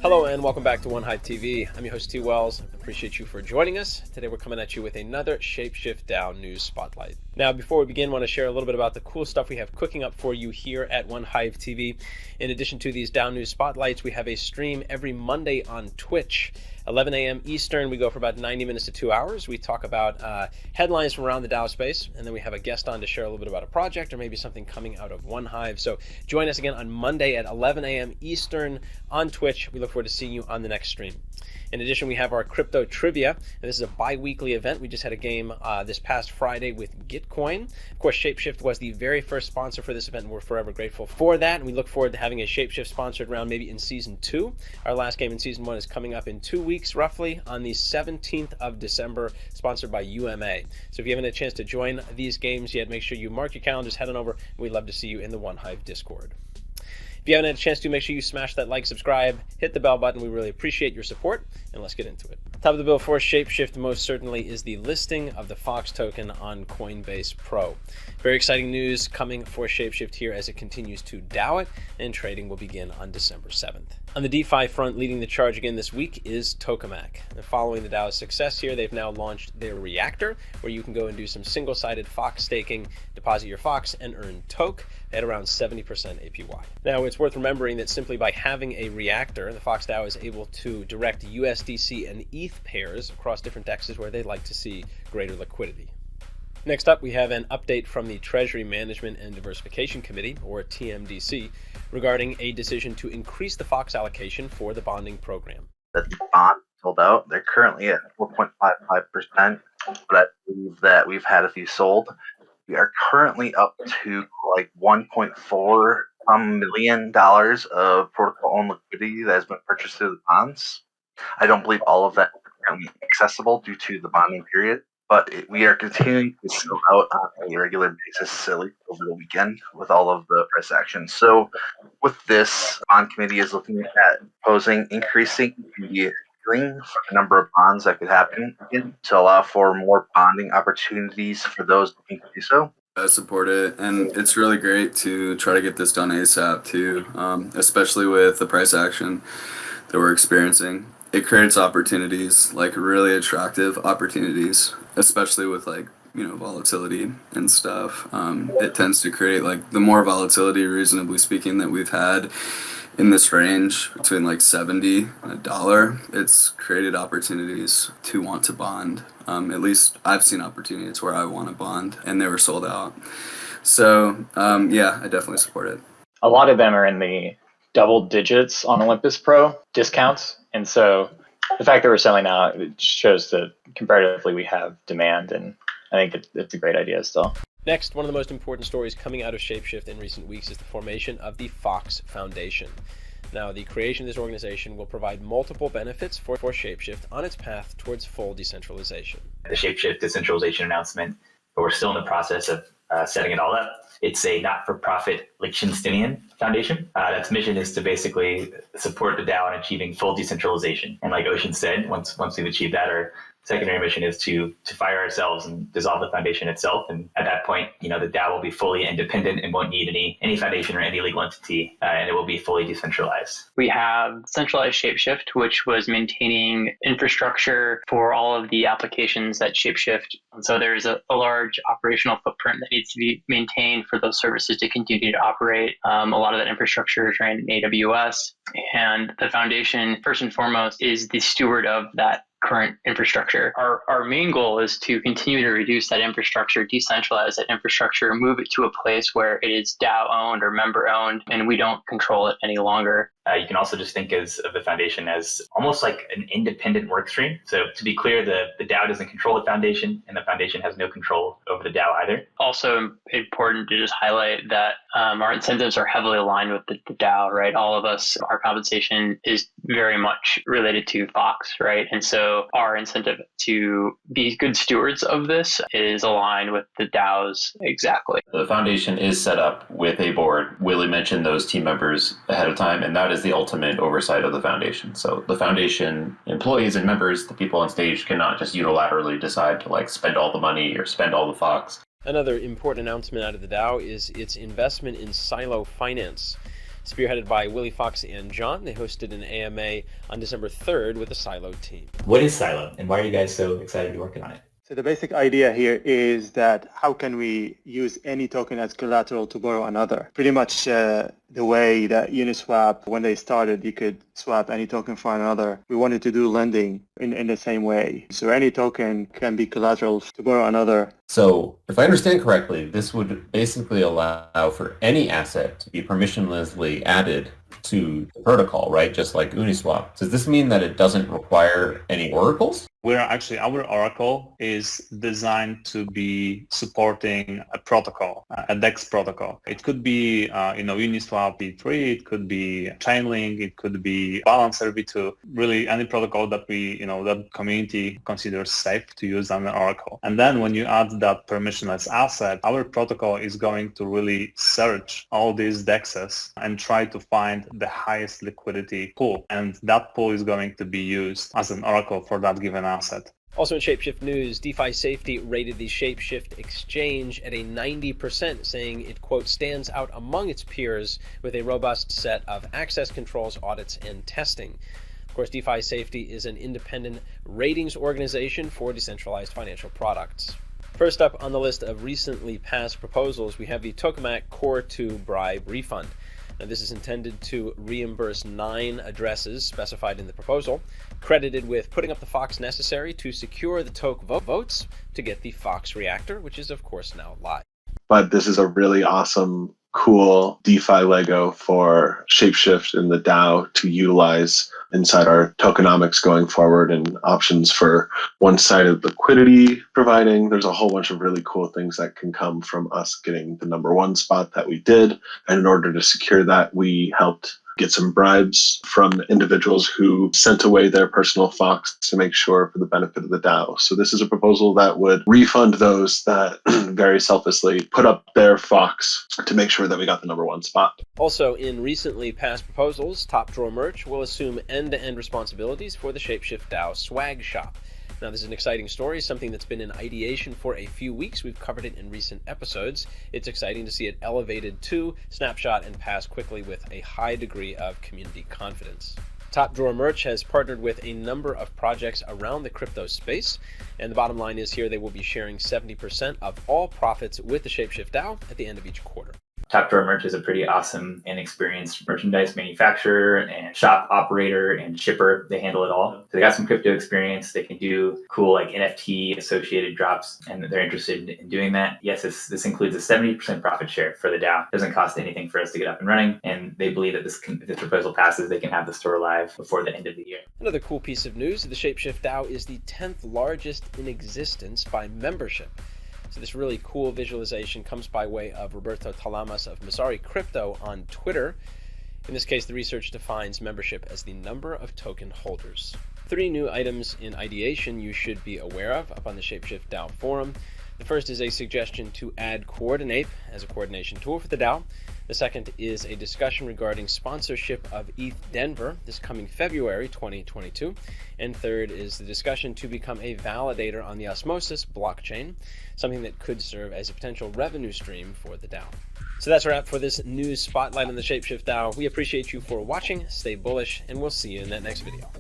Hello and welcome back to y.at TV. I'm your host T. Wells. I appreciate you for joining us. Today we're coming at you with another ShapeShift DAO news spotlight. Now before we begin, I want to share a little bit about the cool stuff we have cooking up for you here at y.at TV. In addition to these DAO news spotlights, we have a stream every Monday on Twitch. 11 a.m. Eastern, we go for about 90 minutes to 2 hours. We talk about headlines from around the DAO space, and then we have a guest on to share a little bit about a project or maybe something coming out of OneHive. So join us again on Monday at 11 a.m. Eastern on Twitch. We look forward to seeing you on the next stream. In addition, we have our crypto trivia, and this is a bi-weekly event. We just had a game this past Friday with Gitcoin. Of course, ShapeShift was the very first sponsor for this event, and we're forever grateful for that. And we look forward to having a ShapeShift sponsored round maybe in Season 2. Our last game in Season 1 is coming up in 2 weeks, roughly, on the 17th of December, sponsored by UMA. So if you haven't had a chance to join these games yet, make sure you mark your calendars, head on over. We'd love to see you in the OneHive Discord. If you haven't had a chance to, make sure you smash that like, subscribe, hit the bell button. We really appreciate your support, and let's get into it. Top of the bill for ShapeShift most certainly is the listing of the Fox token on Coinbase Pro. Very exciting news coming for ShapeShift here as it continues to DAO it, and trading will begin on December 7th. On the DeFi front, leading the charge again this week is Tokemak. And following the DAO's success here, they've now launched their Reactor, where you can go and do some single-sided Fox staking, deposit your Fox, and earn Toke at around 70% APY. Now, it's worth remembering that simply by having a Reactor, the Fox DAO is able to direct USDC and ETH pairs across different dexes where they'd like to see greater liquidity. Next up, we have an update from the Treasury Management and Diversification Committee, or TMDC, regarding a decision to increase the Fox allocation for the bonding program. That the bond sold out. They're currently at 4.55%, but I believe that we've had a few sold. We are currently up to like $1.4 million of protocol-owned liquidity that has been purchased through the bonds. I don't believe all of that is currently accessible due to the bonding period, but we are continuing to sell out on a regular basis silly over the weekend with all of the price action. So with this, bond committee is looking at proposing increasing the ceiling for the number of bonds that could happen again to allow for more bonding opportunities for those looking to do so. I support it, and it's really great to try to get this done ASAP too, especially with the price action that we're experiencing. It creates opportunities, like really attractive opportunities, especially with volatility and stuff. It tends to create the more volatility, reasonably speaking, that we've had in this range between $70 and $1. It's created opportunities to want to bond. At least I've seen opportunities where I want to bond and they were sold out. So yeah, I definitely support it. A lot of them are in the double digits on Olympus Pro discounts. And so the fact that we're selling out, it shows that comparatively we have demand, and I think it's a great idea still. Next, one of the most important stories coming out of ShapeShift in recent weeks is the formation of the Fox Foundation. Now, the creation of this organization will provide multiple benefits for ShapeShift on its path towards full decentralization. The ShapeShift decentralization announcement, but we're still in the process of setting it all up. It's a not-for-profit Liechtensteinian foundation. Its mission is to basically support the DAO in achieving full decentralization. And like Ocean said, once we've achieved that, our secondary mission is to fire ourselves and dissolve the foundation itself. And at that point, the DAO will be fully independent and won't need any foundation or any legal entity, and it will be fully decentralized. We have centralized ShapeShift, which was maintaining infrastructure for all of the applications that ShapeShift. And so there's a large operational footprint that needs to be maintained for those services to continue to operate. A lot of that infrastructure is ran in AWS, and the foundation, first and foremost, is the steward of that current infrastructure. Our main goal is to continue to reduce that infrastructure, decentralize that infrastructure, move it to a place where it is DAO owned or member owned, and we don't control it any longer. You can also just think of the foundation as almost like an independent work stream. So to be clear, the DAO doesn't control the foundation, and the foundation has no control over the DAO either. Also important to just highlight that our incentives are heavily aligned with the DAO, right? All of us, our compensation is very much related to Fox, right? And so our incentive to be good stewards of this is aligned with the DAOs exactly. The foundation is set up with a board. Willie mentioned those team members ahead of time, and that is the ultimate oversight of the foundation. So the foundation employees and members, the people on stage, cannot just unilaterally decide to spend all the money or spend all the Fox. Another important announcement out of the DAO is its investment in Silo Finance. Spearheaded by Willie Fox and John, they hosted an AMA on December 3rd with the Silo team. What is Silo, and why are you guys so excited to be working on it? So the basic idea here is that how can we use any token as collateral to borrow another? Pretty much the way that Uniswap, when they started, you could swap any token for another. We wanted to do lending in the same way. So any token can be collateral to borrow another. So if I understand correctly, this would basically allow for any asset to be permissionlessly added to the protocol, right? Just like Uniswap. Does this mean that it doesn't require any oracles? Our oracle is designed to be supporting a protocol, a DEX protocol. It could be, Uniswap V3, it could be Chainlink, it could be Balancer V2, really any protocol that that community considers safe to use on an oracle. And then when you add that permissionless asset, our protocol is going to really search all these DEXs and try to find the highest liquidity pool. And that pool is going to be used as an oracle for that given asset. Also in ShapeShift news, DeFi Safety rated the ShapeShift exchange at a 90%, saying it, quote, stands out among its peers with a robust set of access controls, audits, and testing. Of course, DeFi Safety is an independent ratings organization for decentralized financial products. First up on the list of recently passed proposals, we have the Tokemak Core 2 Bribe Refund. Now, this is intended to reimburse 9 addresses specified in the proposal, credited with putting up the Fox necessary to secure the Toke votes to get the Fox Reactor, which is, of course, now live. But this is a really awesome, cool DeFi Lego for ShapeShift and the DAO to utilize inside our tokenomics going forward, and options for one-sided liquidity providing. There's a whole bunch of really cool things that can come from us getting the #1 spot that we did. And in order to secure that, we helped get some bribes from individuals who sent away their personal Fox to make sure for the benefit of the DAO. So this is a proposal that would refund those that very selflessly put up their Fox to make sure that we got the #1 spot. Also, in recently passed proposals, Top Drawer Merch will assume end-to-end responsibilities for the ShapeShift DAO swag shop. Now, this is an exciting story, something that's been in ideation for a few weeks. We've covered it in recent episodes. It's exciting to see it elevated to snapshot and pass quickly with a high degree of community confidence. Top Drawer Merch has partnered with a number of projects around the crypto space, and the bottom line is here they will be sharing 70% of all profits with the ShapeShift DAO at the end of each quarter. Top Drawer Merch is a pretty awesome and experienced merchandise manufacturer and shop operator and shipper. They handle it all. So they got some crypto experience. They can do cool like NFT associated drops, and they're interested in doing that. Yes, this includes a 70% profit share for the DAO. It doesn't cost anything for us to get up and running, and they believe that if this proposal passes, they can have the store live before the end of the year. Another cool piece of news, the ShapeShift DAO is the 10th largest in existence by membership. So this really cool visualization comes by way of Roberto Talamas of Masari Crypto on Twitter. In this case, the research defines membership as the number of token holders. 3 new items in ideation you should be aware of up on the ShapeShift DAO forum. The first is a suggestion to add Coordinate as a coordination tool for the DAO. The second is a discussion regarding sponsorship of ETH Denver this coming February 2022. And third is the discussion to become a validator on the Osmosis blockchain, something that could serve as a potential revenue stream for the DAO. So that's a wrap for this news spotlight on the ShapeShift DAO. We appreciate you for watching, stay bullish, and we'll see you in that next video.